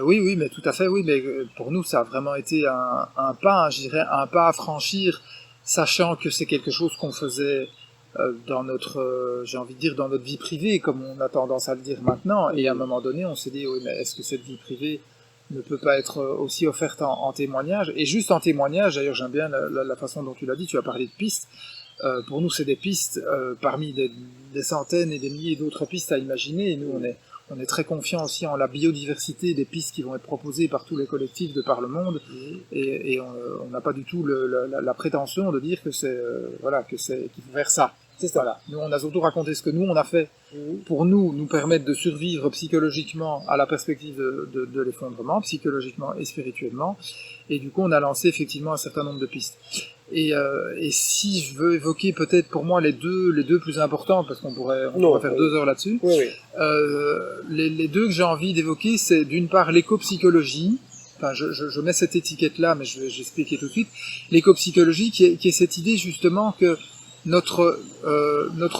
Oui, oui, mais tout à fait, oui, mais pour nous, ça a vraiment été un pas, hein, je dirais, un pas à franchir, sachant que c'est quelque chose qu'on faisait dans notre, j'ai envie de dire, dans notre vie privée, comme on a tendance à le dire maintenant, et à un moment donné, on s'est dit, oui, mais est-ce que cette vie privée ne peut pas être aussi offerte en témoignage? Et juste en témoignage, d'ailleurs, j'aime bien la façon dont tu l'as dit, tu as parlé de pistes. Pour nous, c'est des pistes parmi des centaines et des milliers d'autres pistes à imaginer. Et nous, on est très confiants aussi en la biodiversité des pistes qui vont être proposées par tous les collectifs de par le monde. Et on n'a pas du tout la prétention de dire que c'est voilà que c'est qu'il faut faire ça. C'est ça. Voilà. Nous, on a surtout raconté ce que nous on a fait pour nous permettre de survivre psychologiquement à la perspective de l'effondrement, psychologiquement et spirituellement. Et du coup, on a lancé effectivement un certain nombre de pistes. Et si je veux évoquer peut-être pour moi les deux plus importantes, parce qu'on pourrait faire 2 heures là-dessus, Oui, oui. les deux que j'ai envie d'évoquer, c'est d'une part l'éco-psychologie. Enfin, je mets cette étiquette-là, mais je vais expliquer tout de suite. L'éco-psychologie, qui est cette idée justement que notre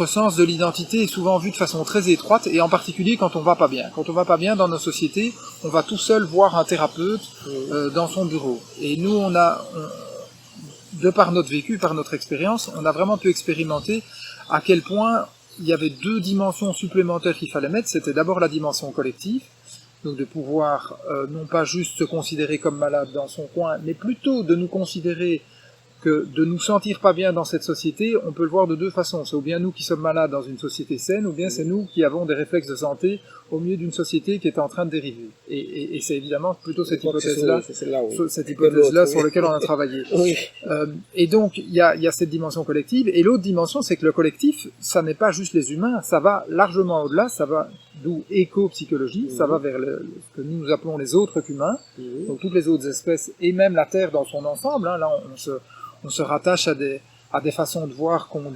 sens de l'identité est souvent vu de façon très étroite, et en particulier quand on va pas bien. Quand on va pas bien dans nos sociétés, on va tout seul voir un thérapeute dans son bureau. Et nous, de par notre vécu, par notre expérience, on a vraiment pu expérimenter à quel point il y avait 2 dimensions supplémentaires qu'il fallait mettre. C'était d'abord la dimension collective, donc de pouvoir non pas juste se considérer comme malade dans son coin, mais plutôt de nous considérer que de nous sentir pas bien dans cette société, on peut le voir de 2 façons. C'est ou bien nous qui sommes malades dans une société saine, ou bien c'est nous qui avons des réflexes de santé au milieu d'une société qui est en train de dériver. Et c'est évidemment plutôt cette hypothèse-là, sur laquelle on a travaillé. Oui. Et donc, il y a cette dimension collective, et l'autre dimension, c'est que le collectif, ça n'est pas juste les humains, ça va largement au-delà, ça va, d'où éco-psychologie, ça va vers ce que nous appelons les autres qu'humains, donc toutes les autres espèces, et même la Terre dans son ensemble, hein, là on se rattache à des façons de voir qu'ont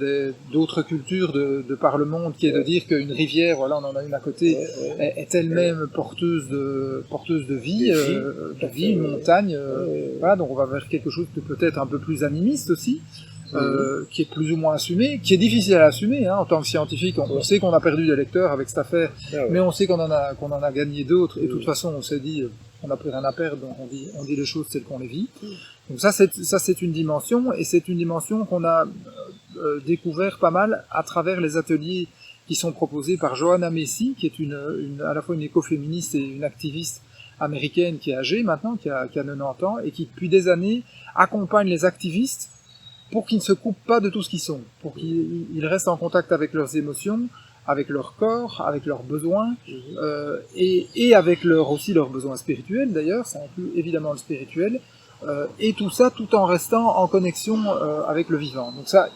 d'autres cultures de par le monde, qui est de dire qu'une rivière, voilà, on en a une à côté, est elle-même porteuse de vie, une montagne, voilà, donc on va vers quelque chose de peut-être un peu plus animiste aussi, qui est plus ou moins assumé, qui est difficile à assumer, hein, en tant que scientifique, on sait qu'on a perdu des lecteurs avec cette affaire, mais on sait qu'on en a gagné d'autres, et de toute façon on s'est dit, on n'a plus rien à perdre, donc on dit les choses telles qu'on les vit. Donc ça c'est une dimension, et c'est une dimension qu'on a découvert pas mal à travers les ateliers qui sont proposés par Johanna Macy, qui est à la fois une écoféministe et une activiste américaine qui est âgée maintenant, qui a 90 ans, et qui depuis des années accompagne les activistes pour qu'ils ne se coupent pas de tout ce qu'ils sont, pour qu'ils restent en contact avec leurs émotions, avec leur corps, avec leurs besoins, et avec aussi leurs besoins spirituels d'ailleurs, ça inclut évidemment le spirituel, et tout ça tout en restant en connexion avec le vivant. Donc ça,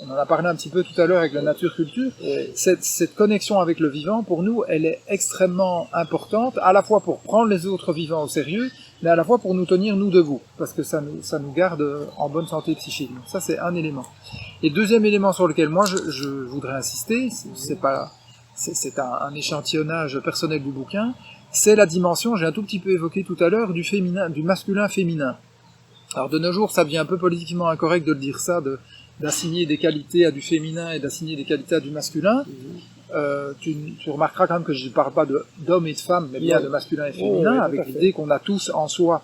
on en a parlé un petit peu tout à l'heure avec la nature culture, cette connexion avec le vivant, pour nous, elle est extrêmement importante, à la fois pour prendre les autres vivants au sérieux, mais à la fois pour nous tenir nous debout, parce que ça nous garde en bonne santé psychique. Donc ça, c'est un élément. Et deuxième élément sur lequel moi je voudrais insister, c'est un échantillonnage personnel du bouquin, c'est la dimension, j'ai un tout petit peu évoqué tout à l'heure, du féminin, du masculin-féminin. Alors de nos jours, ça devient un peu politiquement incorrect de le dire ça, d'assigner des qualités à du féminin et d'assigner des qualités à du masculin. Tu remarqueras quand même que je ne parle pas d'hommes et de femmes, mais bien de masculin et féminin, avec l'idée qu'on a tous en soi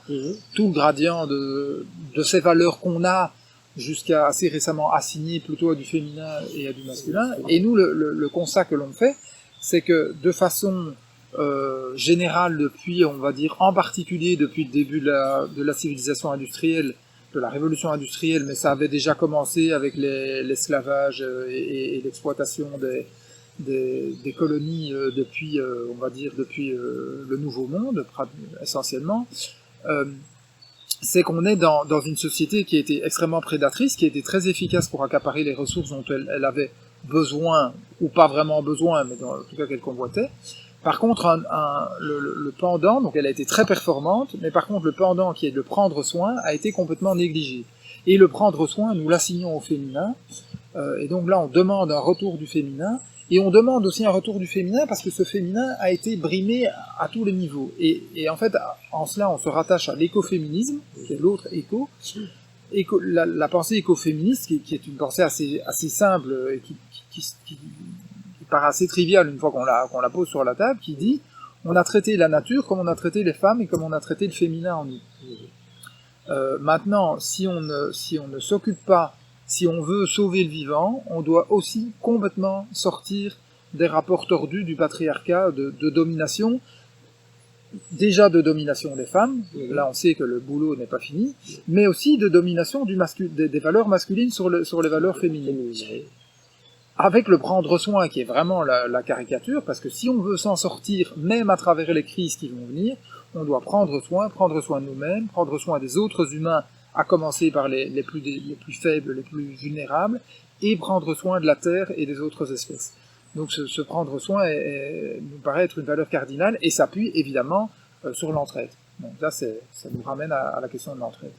tout le gradient de ces valeurs qu'on a jusqu'à assez récemment assignées plutôt à du féminin et à du masculin. Et nous, le constat que l'on fait, c'est que de façon générale, depuis, on va dire, en particulier depuis le début de la civilisation industrielle, de la révolution industrielle, mais ça avait déjà commencé avec l'esclavage et l'exploitation des colonies depuis, on va dire, depuis le Nouveau Monde, essentiellement, c'est qu'on est dans une société qui a été extrêmement prédatrice, qui a été très efficace pour accaparer les ressources dont elle avait besoin, ou pas vraiment besoin, mais en tout cas qu'elle convoitait. Par contre, le pendant, donc elle a été très performante, mais par contre le pendant qui est de prendre soin a été complètement négligé. Et le prendre soin, nous l'assignons au féminin, et donc là on demande un retour du féminin, et on demande aussi un retour du féminin parce que ce féminin a été brimé à tous les niveaux. Et en fait, en cela, on se rattache à l'écoféminisme, qui est l'autre éco, la pensée écoféministe, qui est une pensée assez simple, et qui paraît assez triviale une fois qu'on la pose sur la table, qui dit On a traité la nature comme on a traité les femmes et comme on a traité le féminin en nous. Maintenant, si on ne s'occupe pas, si on veut sauver le vivant, on doit aussi complètement sortir des rapports tordus du patriarcat de domination, déjà de domination des femmes, là on sait que le boulot n'est pas fini, mais aussi de domination des valeurs masculines sur les valeurs féminines. Avec le prendre soin qui est vraiment la caricature, parce que si on veut s'en sortir, même à travers les crises qui vont venir, on doit prendre soin de nous-mêmes, prendre soin des autres humains, à commencer par les plus faibles, les plus vulnérables, et prendre soin de la Terre et des autres espèces. Donc ce prendre soin nous paraît être une valeur cardinale, et s'appuie évidemment sur l'entraide. Donc là, ça nous ramène à la question de l'entraide.